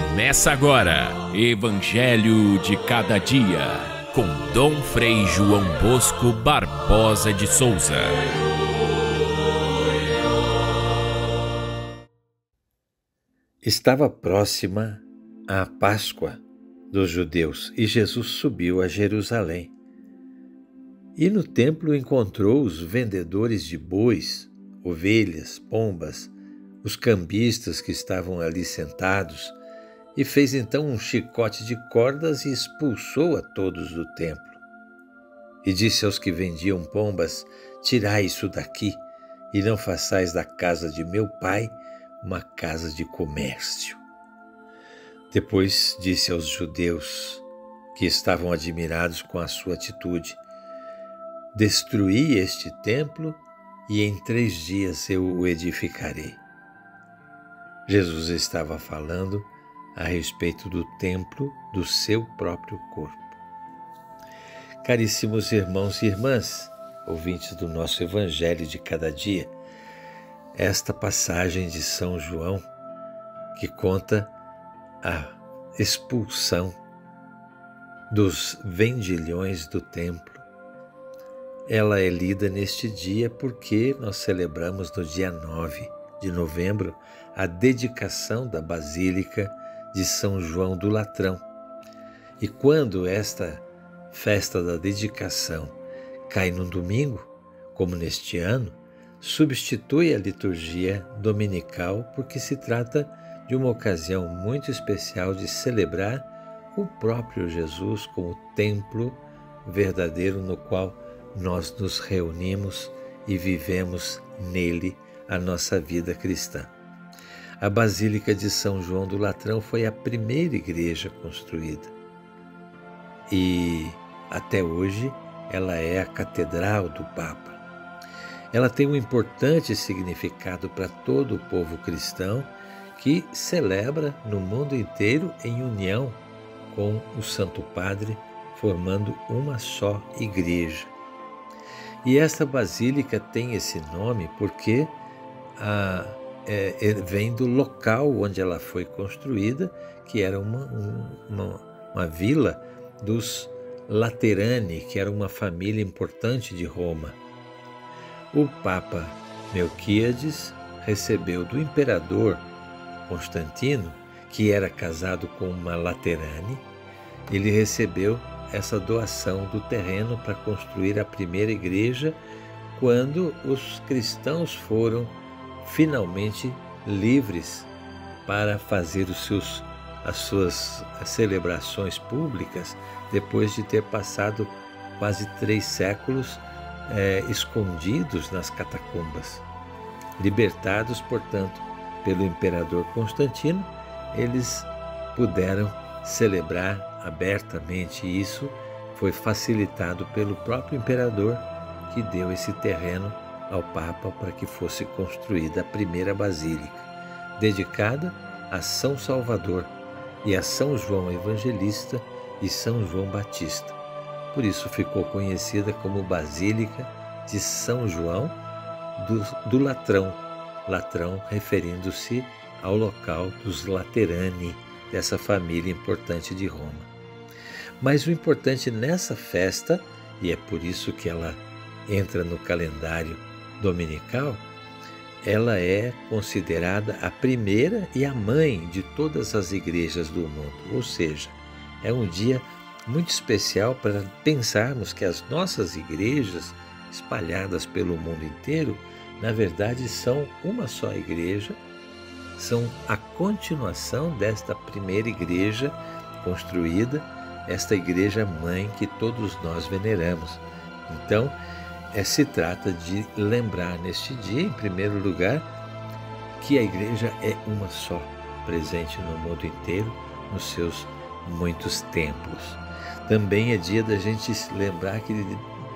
Começa agora, Evangelho de Cada Dia, com Dom Frei João Bosco Barbosa de Souza. Estava próxima a Páscoa dos judeus e Jesus subiu a Jerusalém. E no templo encontrou os vendedores de bois, ovelhas, pombas, os cambistas que estavam ali sentados, e fez então um chicote de cordas e expulsou a todos do templo. E disse aos que vendiam pombas: tirai isso daqui, e não façais da casa de meu pai uma casa de comércio. Depois disse aos judeus, que estavam admirados com a sua atitude: destruí este templo e em 3 dias eu o edificarei. Jesus estava falando a respeito do templo do seu próprio corpo. Caríssimos irmãos e irmãs, ouvintes do nosso Evangelho de Cada Dia, esta passagem de São João, que conta a expulsão dos vendilhões do templo, ela é lida neste dia porque nós celebramos no dia 9 de novembro a dedicação da Basílica de São João do Latrão. E quando esta festa da dedicação cai num domingo, como neste ano, substitui a liturgia dominical porque se trata de uma ocasião muito especial de celebrar o próprio Jesus como templo verdadeiro no qual nós nos reunimos e vivemos nele a nossa vida cristã. A Basílica de São João do Latrão foi a primeira igreja construída e até hoje ela é a catedral do Papa. Ela tem um importante significado para todo o povo cristão que celebra no mundo inteiro em união com o Santo Padre, formando uma só igreja. E esta basílica tem esse nome porque vem do local onde ela foi construída, que era uma vila dos Laterani, que era uma família importante de Roma. O Papa Melquíades recebeu do imperador Constantino, que era casado com uma Laterani, ele recebeu essa doação do terreno para construir a primeira igreja quando os cristãos foram finalmente livres para fazer as suas celebrações públicas depois de ter passado quase 3 séculos escondidos nas catacumbas. Libertados, portanto, pelo imperador Constantino, eles puderam celebrar abertamente. Isso foi facilitado pelo próprio imperador, que deu esse terreno ao Papa para que fosse construída a primeira basílica, dedicada a São Salvador e a São João Evangelista e São João Batista. Por isso ficou conhecida como Basílica de São João do Latrão, Latrão referindo-se ao local dos Laterani, dessa família importante de Roma. Mas o importante nessa festa, e é por isso que ela entra no calendário dominical, ela é considerada a primeira e a mãe de todas as igrejas do mundo. Ou seja, é um dia muito especial para pensarmos que as nossas igrejas, espalhadas pelo mundo inteiro, na verdade são uma só igreja, são a continuação desta primeira igreja construída, esta igreja mãe que todos nós veneramos. Então, se trata de lembrar neste dia, em primeiro lugar, que a igreja é uma só, presente no mundo inteiro, nos seus muitos templos. Também é dia da gente lembrar que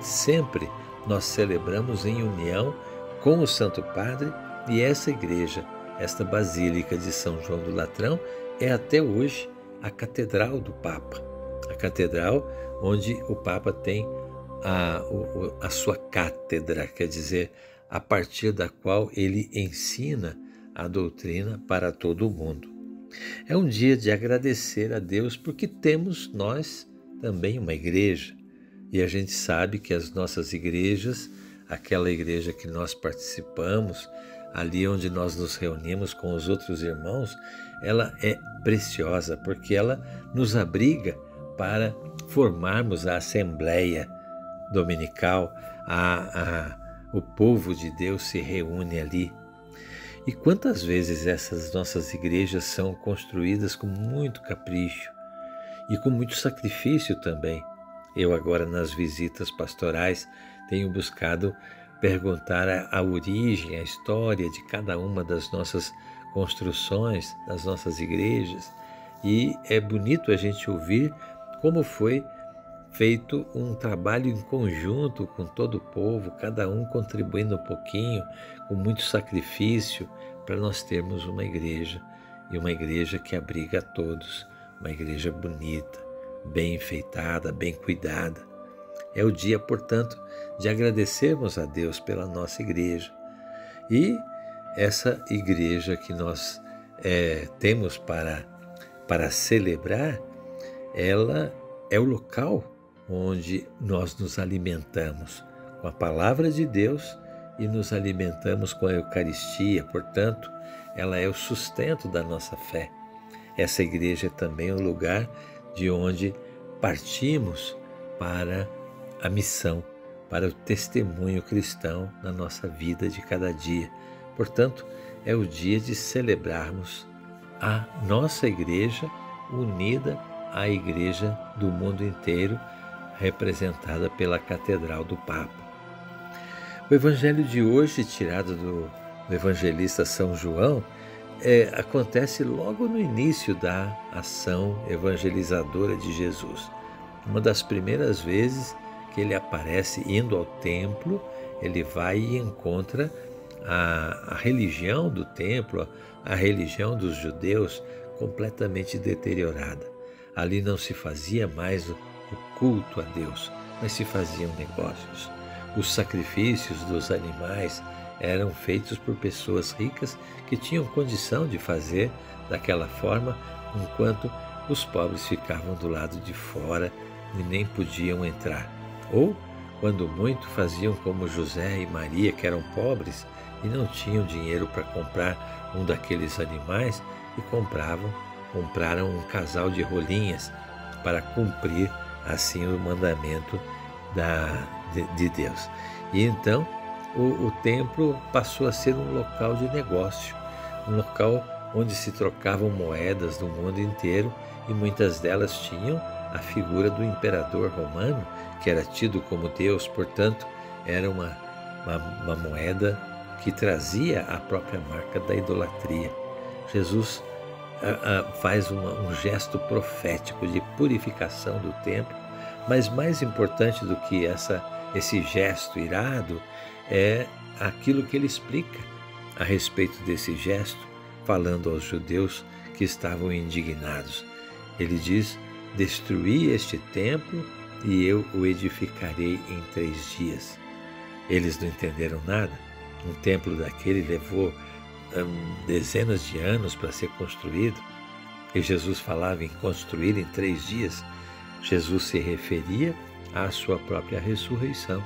sempre nós celebramos em união com o Santo Padre, e essa igreja, esta Basílica de São João do Latrão, é até hoje a catedral do Papa. A catedral onde o Papa tem a sua cátedra, quer dizer, a partir da qual ele ensina a doutrina para todo o mundo. É um dia de agradecer a Deus porque temos nós também uma igreja. E a gente sabe que as nossas igrejas, aquela igreja que nós participamos, ali onde nós nos reunimos com os outros irmãos, ela é preciosa porque ela nos abriga para formarmos a assembleia dominical, o povo de Deus se reúne ali. E quantas vezes essas nossas igrejas são construídas com muito capricho e com muito sacrifício também. Eu agora nas visitas pastorais tenho buscado perguntar a origem, a história de cada uma das nossas construções, das nossas igrejas, e é bonito a gente ouvir como foi feito um trabalho em conjunto com todo o povo, cada um contribuindo um pouquinho, com muito sacrifício, para nós termos uma igreja, e uma igreja que abriga a todos, uma igreja bonita, bem enfeitada, bem cuidada. É o dia, portanto, de agradecermos a Deus pela nossa igreja. E essa igreja que nós temos para celebrar, ela é o local onde nós nos alimentamos com a palavra de Deus e nos alimentamos com a Eucaristia. Portanto, ela é o sustento da nossa fé. Essa igreja é também o lugar de onde partimos para a missão, para o testemunho cristão na nossa vida de cada dia. Portanto, é o dia de celebrarmos a nossa igreja unida à igreja do mundo inteiro, representada pela Catedral do Papa. O evangelho de hoje, tirado do evangelista São João, acontece logo no início da ação evangelizadora de Jesus. Uma das primeiras vezes que ele aparece indo ao templo, ele vai e encontra a religião do templo, a religião dos judeus completamente deteriorada. Ali não se fazia mais o culto a Deus, mas se faziam negócios. Os sacrifícios dos animais eram feitos por pessoas ricas que tinham condição de fazer daquela forma, enquanto os pobres ficavam do lado de fora e nem podiam entrar. Ou, quando muito, faziam como José e Maria, que eram pobres e não tinham dinheiro para comprar um daqueles animais, e compraram um casal de rolinhas para cumprir assim o mandamento de Deus. E então o templo passou a ser um local de negócio, um local onde se trocavam moedas do mundo inteiro, e muitas delas tinham a figura do imperador romano, que era tido como Deus. Portanto, era uma moeda que trazia a própria marca da idolatria. Jesus faz um gesto profético de purificação do templo, mas mais importante do que esse gesto irado é aquilo que ele explica a respeito desse gesto, falando aos judeus que estavam indignados. Ele diz: destruí este templo e eu o edificarei em 3 dias. Eles não entenderam nada. Um templo daquele levou dezenas de anos para ser construído, e Jesus falava em construir em 3 dias. Jesus se referia à sua própria ressurreição.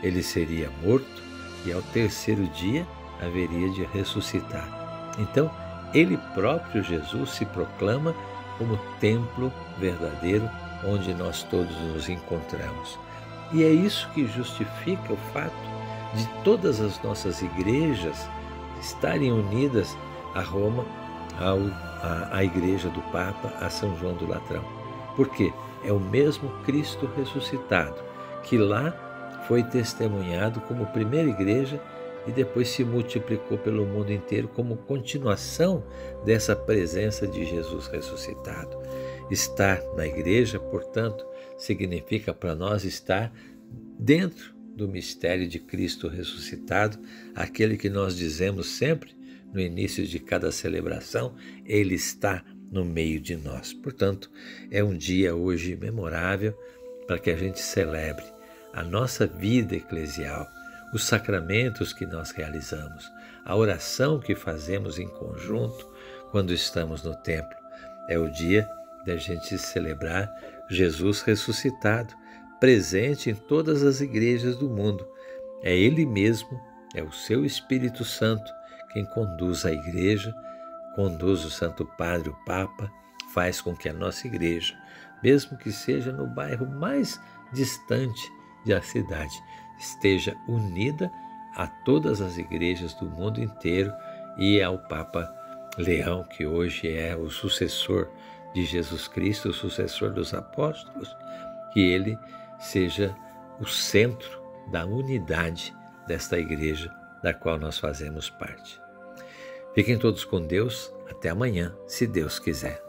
Ele seria morto e ao 3º dia haveria de ressuscitar. Então, ele próprio, Jesus, se proclama como templo verdadeiro onde nós todos nos encontramos. E é isso que justifica o fato de todas as nossas igrejas estarem unidas a Roma, à igreja do Papa, a São João do Latrão. Por quê? É o mesmo Cristo ressuscitado, que lá foi testemunhado como primeira igreja e depois se multiplicou pelo mundo inteiro como continuação dessa presença de Jesus ressuscitado. Estar na igreja, portanto, significa para nós estar dentro do mistério de Cristo ressuscitado, aquele que nós dizemos sempre no início de cada celebração: ele está no meio de nós. Portanto, é um dia hoje memorável para que a gente celebre a nossa vida eclesial, os sacramentos que nós realizamos, a oração que fazemos em conjunto quando estamos no templo. É o dia da gente celebrar Jesus ressuscitado, presente em todas as igrejas do mundo. É Ele mesmo, é o seu Espírito Santo quem conduz a igreja, conduz o Santo Padre, o Papa, faz com que a nossa igreja, mesmo que seja no bairro mais distante da cidade, esteja unida a todas as igrejas do mundo inteiro e ao Papa Leão, que hoje é o sucessor de Jesus Cristo, o sucessor dos apóstolos, que ele seja o centro da unidade desta igreja da qual nós fazemos parte. Fiquem todos com Deus, até amanhã, se Deus quiser.